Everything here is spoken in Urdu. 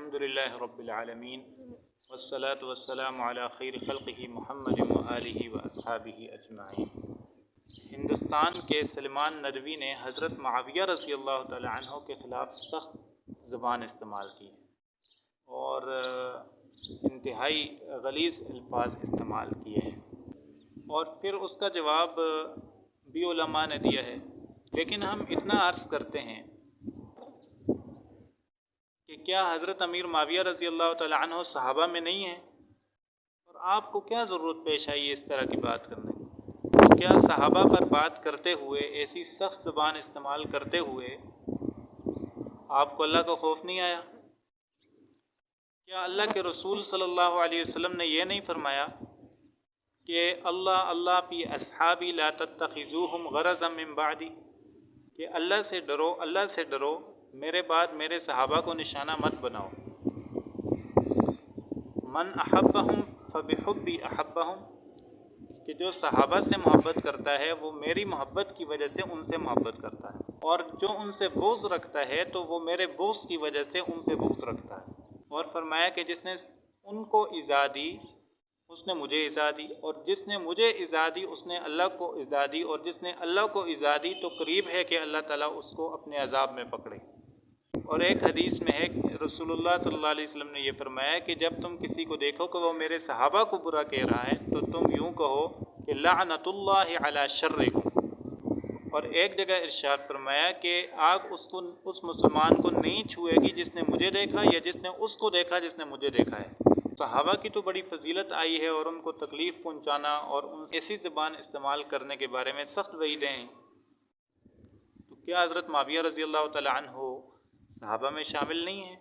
الحمدللہ رب العالمین والصلاة والسلام علی خیر خلقہ محمد وآلہ واصحابہ اجمعین۔ ہندوستان کے سلمان ندوی نے حضرت معاویہ رضی اللہ تعالی عنہ کے خلاف سخت زبان استعمال کی اور انتہائی غلیظ الفاظ استعمال کیے ہیں، اور پھر اس کا جواب بھی علماء نے دیا ہے۔ لیکن ہم اتنا عرض کرتے ہیں کہ کیا حضرت امیر معاویہ رضی اللہ تعالی عنہ صحابہ میں نہیں ہیں؟ اور آپ کو کیا ضرورت پیش آئی اس طرح کی بات کرنے کی؟ تو کیا صحابہ پر بات کرتے ہوئے، ایسی سخت زبان استعمال کرتے ہوئے آپ کو اللہ کا خوف نہیں آیا؟ کیا اللہ کے رسول صلی اللہ علیہ وسلم نے یہ نہیں فرمایا کہ اللہ فی اصحابی لا تتخذوہم غرضا من بعدی، کہ اللہ سے ڈرو، میرے بعد میرے صحابہ کو نشانہ مت بناؤ۔ من احبہم فبحبی احبہم، کہ جو صحابہ سے محبت کرتا ہے وہ میری محبت کی وجہ سے ان سے محبت کرتا ہے، اور جو ان سے بغض رکھتا ہے تو وہ میرے بغض کی وجہ سے ان سے بغض رکھتا ہے۔ اور فرمایا کہ جس نے ان کو ایذا دی اس نے مجھے ایذا دی، اور جس نے مجھے ایذا دی اس نے اللہ کو ایذا دی، اور جس نے اللہ کو ایذا دی تو قریب ہے کہ اللہ تعالیٰ اس کو اپنے عذاب میں پکڑے۔ اور ایک حدیث میں ہے کہ رسول اللہ صلی اللہ علیہ وسلم نے یہ فرمایا کہ جب تم کسی کو دیکھو کہ وہ میرے صحابہ کو برا کہہ رہا ہے تو تم یوں کہو کہ لعنت اللہ علی شرکم۔ اور ایک جگہ ارشاد فرمایا کہ آگ اس مسلمان کو نہیں چھوئے گی جس نے مجھے دیکھا یا جس نے اس کو دیکھا جس نے مجھے دیکھا ہے۔ صحابہ کی تو بڑی فضیلت آئی ہے، اور ان کو تکلیف پہنچانا اور ان ایسی زبان استعمال کرنے کے بارے میں سخت وعیدیں ہیں۔ تو کیا حضرت معاویہ رضی اللہ تعالی عنہ صحابہ میں شامل نہیں ہیں؟